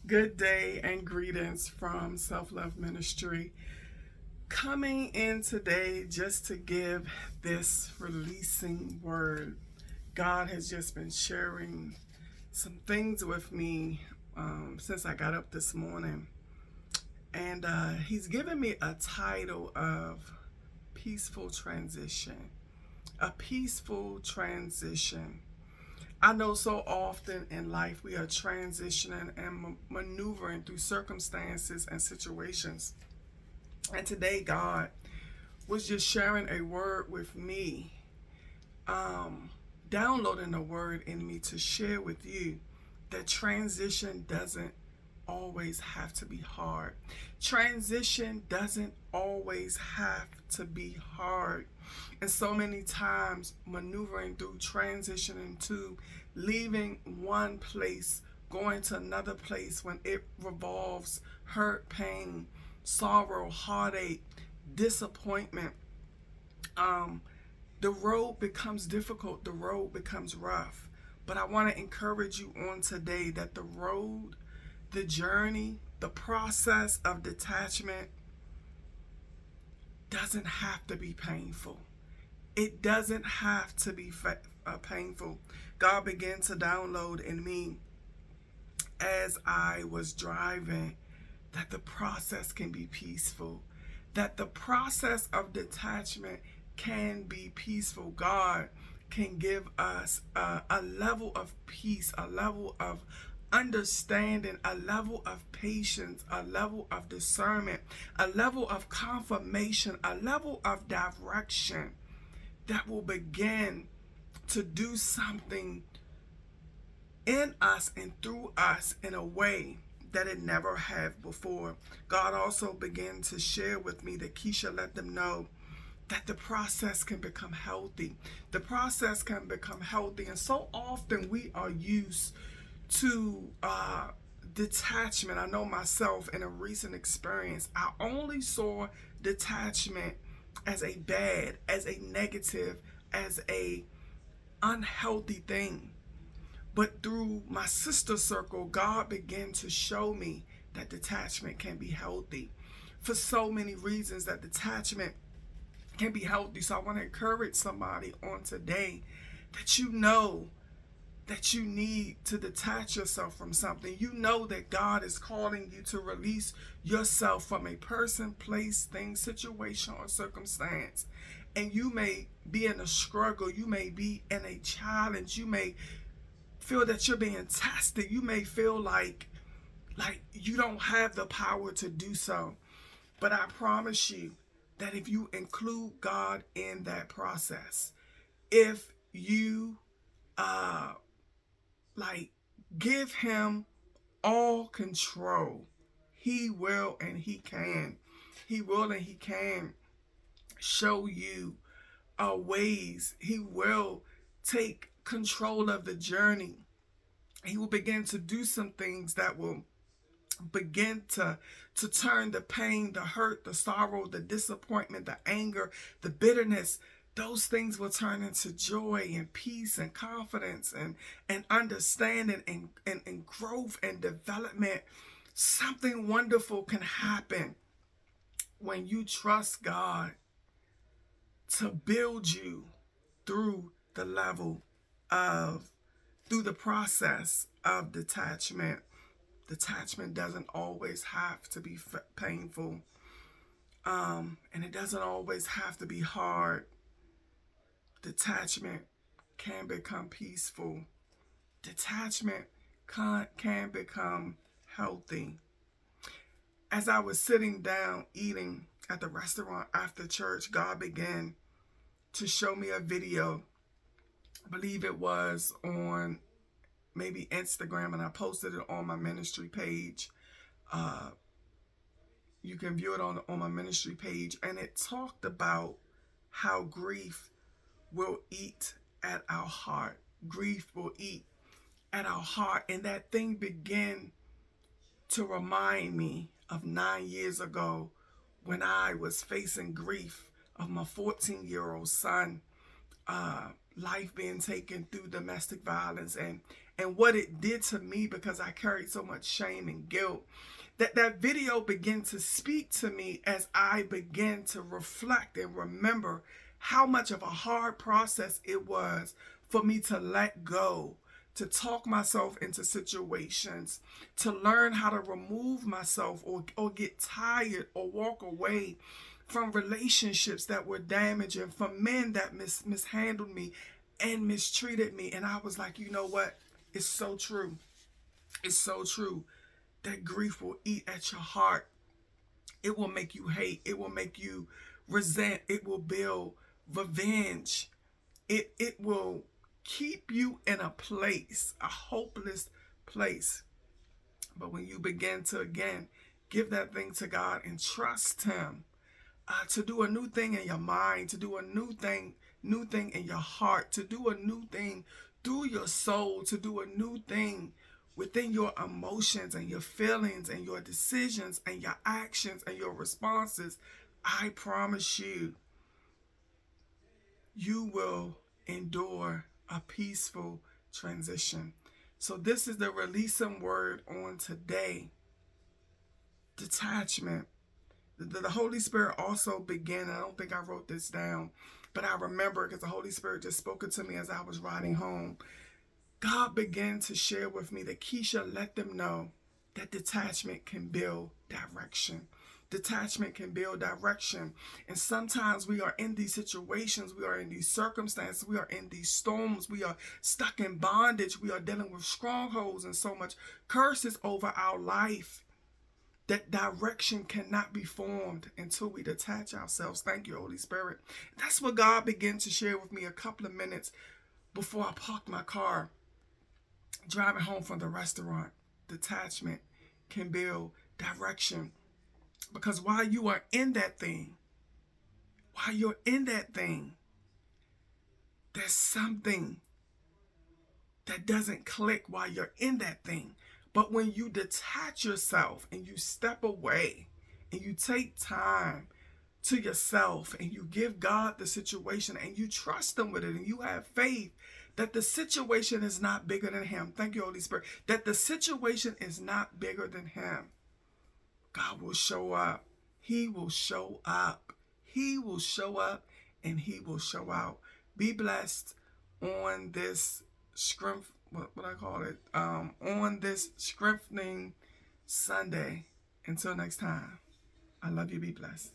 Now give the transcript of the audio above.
Good day and greetings from Self Love Ministry. Coming in today just to give this releasing word. God has just been sharing some things with me since I got up this morning. And He's given me a title of Peaceful Transition. A peaceful transition. I know so often in life we are transitioning and maneuvering through circumstances and situations. And today, God was just sharing a word with me, um, downloading a word in me to share with you that transition doesn't always have to be hard. Transition doesn't always have to be hard. And so many times, maneuvering through transitioning to leaving one place, going to another place when it revolves hurt, pain, sorrow, heartache, disappointment, um, the road becomes difficult, the road becomes rough. But I want to encourage you on today that the road, the journey, the process of detachment doesn't have to be painful. It doesn't have to be painful. God began to download in me as I was driving that the process can be peaceful, that the process of detachment can be peaceful. God can give us a level of peace, a level of understanding, a level of patience, a level of discernment, a level of confirmation, a level of direction that will begin to do something in us and through us in a way that it never have before. God also began to share with me that Keisha let them know that the process can become healthy. The process can become healthy. And so often we are used to detachment. I know myself in a recent experience, I only saw detachment as a bad, as a negative, as a unhealthy thing. But through my sister circle, God began to show me that detachment can be healthy for so many reasons, that detachment can be healthy. So I want to encourage somebody on today that you know that you need to detach yourself from something. You know that God is calling you to release yourself from a person, place, thing, situation, or circumstance. And you may be in a struggle. You may be in a challenge. You may feel that you're being tested. You may feel like you don't have the power to do so. But I promise you that if you include God in that process, if you uh like give him all control, he will and he can. He will and he can show you ways. He will take control of the journey. He will begin to do some things that will begin to turn the pain, the hurt, the sorrow, the disappointment, the anger, the bitterness, those things will turn into joy and peace and confidence and understanding and growth and development. Something wonderful can happen when you trust God to build you through the level of through the process of detachment. Detachment doesn't always have to be painful, and it doesn't always have to be hard. Detachment can become peaceful. Detachment can become healthy. As I was sitting down eating at the restaurant after church, God began to show me a video. I believe it was on maybe Instagram, and I posted it on my ministry page. Uh, you can view it on my ministry page, and it talked about how grief will eat at our heart. Grief will eat at our heart. And that thing began to remind me of 9 years ago when I was facing grief of my 14-year-old son, life being taken through domestic violence, and what it did to me, because I carried so much shame and guilt. That video began to speak to me as I began to reflect and remember how much of a hard process it was for me to let go, to talk myself into situations, to learn how to remove myself or get tired or walk away from relationships that were damaging, from men that mishandled me and mistreated me. And I was like, you know what? It's so true. It's so true that grief will eat at your heart. It will make you hate. It will make you resent. It will build revenge. It will keep you in a place, a hopeless place. But when you begin to, again, give that thing to God and trust Him to do a new thing in your mind, to do a new thing in your heart, to do a new thing through your soul, to do a new thing within your emotions and your feelings and your decisions and your actions and your responses, I promise you, you will endure a peaceful transition. So this is the releasing word on today. Detachment. The Holy Spirit also began, and I don't think I wrote this down, but I remember because the Holy Spirit just spoke it to me as I was riding home. God began to share with me that Keisha, let them know that detachment can build direction. Detachment can build direction. And sometimes we are in these situations, we are in these circumstances, we are in these storms, we are stuck in bondage, we are dealing with strongholds and so much curses over our life. That direction cannot be formed until we detach ourselves. Thank you, Holy Spirit. That's what God began to share with me a couple of minutes before I parked my car, driving home from the restaurant. Detachment can build direction. Because while you are in that thing, there's something that doesn't click while you're in that thing. But when you detach yourself and you step away and you take time to yourself and you give God the situation and you trust Him with it and you have faith that the situation is not bigger than Him. Thank you, Holy Spirit. That the situation is not bigger than Him. God will show up. He will show up. He will show up and He will show out. Be blessed on this what I call it, on this strengthening Sunday. Until next time, I love you. Be blessed.